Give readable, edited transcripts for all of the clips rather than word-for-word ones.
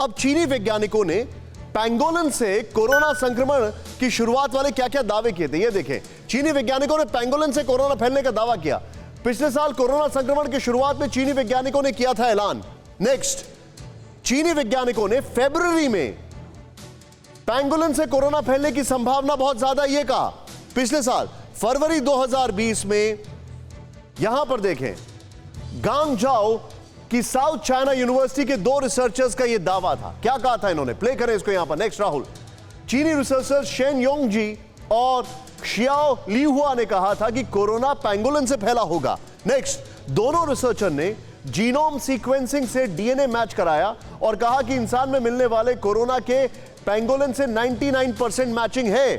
अब चीनी वैज्ञानिकों ने पैंगोलिन से कोरोना संक्रमण की शुरुआत वाले क्या क्या दावे किए थे, ये देखें। चीनी वैज्ञानिकों ने पैंगोलिन से कोरोना फैलने का दावा किया। पिछले साल कोरोना संक्रमण की शुरुआत में चीनी वैज्ञानिकों ने किया था ऐलान। नेक्स्ट, चीनी वैज्ञानिकों ने फरवरी में पैंगोलिन से कोरोना फैलने की संभावना बहुत ज्यादा, यह कहा। पिछले साल फरवरी 2020 में यहां पर देखें, गांगझाओ की साउथ चाइना यूनिवर्सिटी के 2 रिसर्चर्स का यह दावा था। क्या कहा था इन्होंने, प्ले करें इसको यहां पर। नेक्स्ट, राहुल। चीनी रिसर्चर शेन योंगजी और शियाओ लीहुआ ने कहा था कि कोरोना पैंगोलिन से फैला होगा। नेक्स्ट, दोनों रिसर्चर ने जीनोम सीक्वेंसिंग से डीएनए मैच कराया और कहा कि इंसान में मिलने वाले कोरोना के पैंगोलिन से 99% मैचिंग है।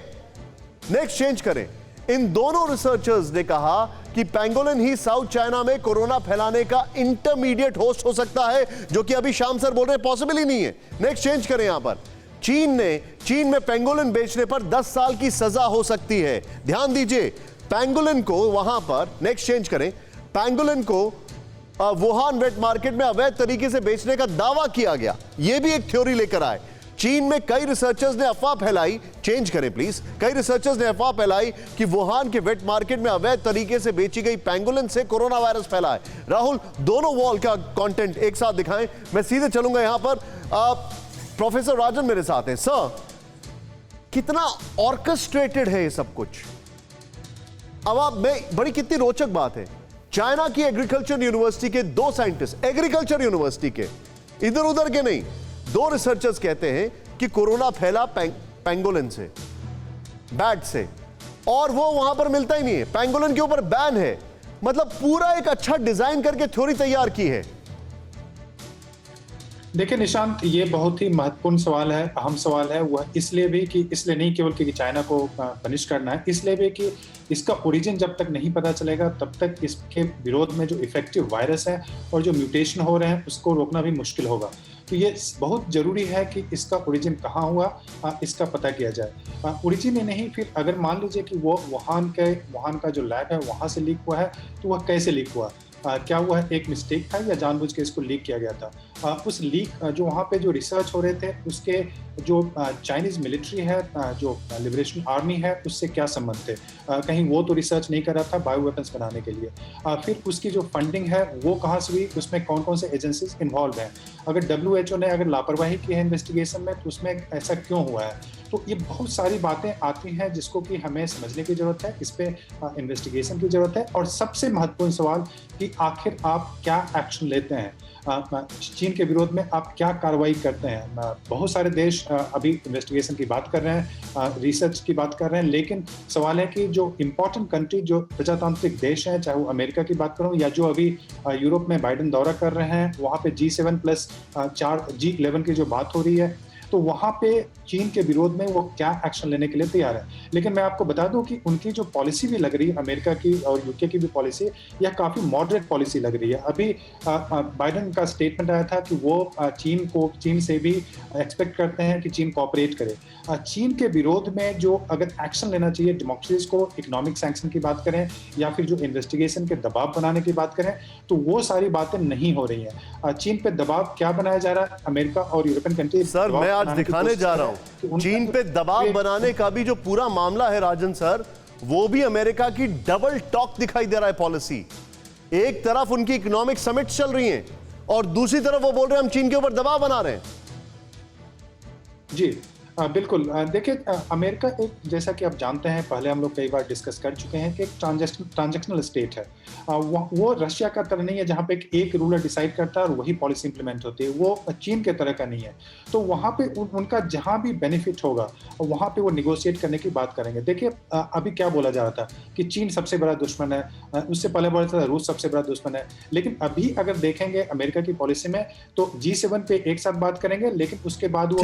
नेक्स्ट, चेंज करें। इन दोनों रिसर्चर्स ने कहा कि पैंगोलिन ही साउथ चाइना में कोरोना फैलाने का इंटरमीडिएट होस्ट हो सकता है, जो कि अभी श्याम सर बोल रहे हैं पॉसिबल ही नहीं है। नेक्स्ट, चेंज करें यहां पर। चीन में पैंगोलिन बेचने पर 10 साल की सजा हो सकती है। ध्यान दीजिए, पैंगोलिन को वहां पर, नेक्स्ट चेंज करें, पैंगोलिन को वुहान वेट मार्केट में अवैध तरीके से बेचने का दावा किया गया। यह भी एक थ्योरी लेकर आए। चीन में कई रिसर्चर्स ने अफवाह फैलाई, चेंज करें प्लीज, कई रिसर्चर्स ने अफवाह फैलाई कि वुहान के वेट मार्केट में अवैध तरीके से बेची गई पैंगोलिन से कोरोना वायरस फैला है। राहुल, दोनों वॉल का कंटेंट एक साथ दिखाएं। मैं सीधे चलूंगा यहां पर। प्रोफेसर राजन मेरे साथ हैं। सर, कितना ऑर्केस्ट्रेटेड है ये सब कुछ? अब आप में बड़ी कितनी रोचक बात है, चाइना की एग्रीकल्चर यूनिवर्सिटी के 2 साइंटिस्ट, एग्रीकल्चर यूनिवर्सिटी के, इधर उधर के नहीं, 2 रिसर्चर्स कहते हैं कि कोरोना फैला पैंगोलिन से, बैट से, और वो वहां पर मिलता ही नहीं है। पैंगोलिन के ऊपर बैन है। मतलब पूरा एक अच्छा डिजाइन करके थ्योरी तैयार की है। देखिए निशांत, ये बहुत ही महत्वपूर्ण सवाल है, अहम सवाल है। वह इसलिए भी कि इसलिए नहीं केवल कि चाइना को पनिश करना है, इसलिए भी कि इसका ओरिजिन जब तक नहीं पता चलेगा तब तक इसके विरोध में जो इफेक्टिव वायरस है और जो म्यूटेशन हो रहे हैं उसको रोकना भी मुश्किल होगा। तो ये बहुत जरूरी है कि इसका ओरिजिन कहाँ हुआ, इसका पता किया जाए। ओरिजिन ही नहीं, फिर अगर मान लीजिए कि वो वुहान का जो लैब है वहाँ से लीक हुआ है, तो वह कैसे लीक हुआ? क्या वह एक मिस्टेक था या जानबूझ के इसको लीक किया गया था? उस लीक जो वहाँ पे जो रिसर्च हो रहे थे उसके जो चाइनीज मिलिट्री है, जो लिबरेशन आर्मी है, उससे क्या संबंध थे? कहीं वो तो रिसर्च नहीं कर रहा था बायो वेपन्स बनाने के लिए? फिर उसकी जो फंडिंग है वो कहाँ से हुई, उसमें कौन कौन से एजेंसीज इन्वॉल्व हैं? अगर WHO ने अगर लापरवाही की है इन्वेस्टिगेशन में तो उसमें ऐसा क्यों हुआ है? तो ये बहुत सारी बातें आती हैं जिसको कि हमें समझने की जरूरत है, इस पे इन्वेस्टिगेशन की जरूरत है। और सबसे महत्वपूर्ण सवाल कि आखिर आप क्या एक्शन लेते हैं, चीन के विरोध में आप क्या कार्रवाई करते हैं? बहुत सारे देश अभी इन्वेस्टिगेशन की बात कर रहे हैं, रिसर्च की बात कर रहे हैं, लेकिन सवाल है कि जो इम्पोर्टेंट कंट्री, जो प्रजातांत्रिक देश हैं, चाहे वो अमेरिका की बात करूं या जो अभी यूरोप में बाइडेन दौरा कर रहे हैं, वहाँ पे G7+4 G11 की जो बात हो रही है, तो वहाँ पे चीन के विरोध में वो क्या एक्शन लेने के लिए तैयार है। लेकिन मैं आपको बता दूं कि उनकी जो पॉलिसी भी लग रही है, अमेरिका की और यूके की भी पॉलिसी, यह काफ़ी मॉडरेट पॉलिसी लग रही है। अभी बाइडेन का स्टेटमेंट आया था कि वो चीन से भी एक्सपेक्ट करते हैं कि चीन कोऑपरेट करे। चीन के विरोध में जो अगर एक्शन लेना चाहिए, डेमोक्रेसीज को इकोनॉमिक सैंक्शन की बात करें या फिर जो इन्वेस्टिगेशन के दबाव बनाने की बात करें, तो वो सारी बातें नहीं हो रही हैं। चीन पे दबाव क्या बनाया जा रहा है? अमेरिका और यूरोपियन कंट्री सर, मैं आज दिखाने जा रहा हूं चीन पे दबाव बनाने का भी जो पूरा मामला है राजन सर, वो भी अमेरिका की डबल टॉक दिखाई दे रहा है पॉलिसी। एक तरफ उनकी इकोनॉमिक समिट्स चल रही हैं और दूसरी तरफ वो बोल रहे हैं हम चीन के ऊपर दबाव बना रहे हैं। जी बिल्कुल। देखिए, अमेरिका एक, जैसा कि आप जानते हैं, पहले हम लोग कई बार डिस्कस कर चुके हैं कि एक ट्रांजैक्शनल स्टेट है। वो रशिया का तरह नहीं है जहाँ पे एक रूलर डिसाइड करता है और वही पॉलिसी इंप्लीमेंट होती है। वो चीन के तरह का नहीं है। तो वहाँ पे उनका जहाँ भी बेनिफिट होगा वहाँ पे वो निगोशिएट करने की बात करेंगे। देखिए, अभी क्या बोला जा रहा था कि चीन सबसे बड़ा दुश्मन है, उससे पहले बोला था रूस सबसे बड़ा दुश्मन है। लेकिन अभी अगर देखेंगे अमेरिका की पॉलिसी में, तो G7 पे एक साथ बात करेंगे, लेकिन उसके बाद वो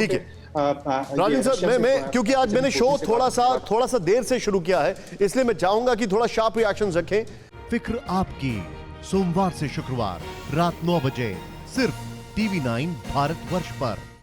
राजन सर, मैं क्योंकि आज मैंने शो थोड़ा सा देर से शुरू किया है, इसलिए मैं चाहूंगा कि थोड़ा शार्प रिएक्शन रखें। फिक्र आपकी, सोमवार से शुक्रवार रात 9 बजे सिर्फ TV9 भारतवर्ष पर।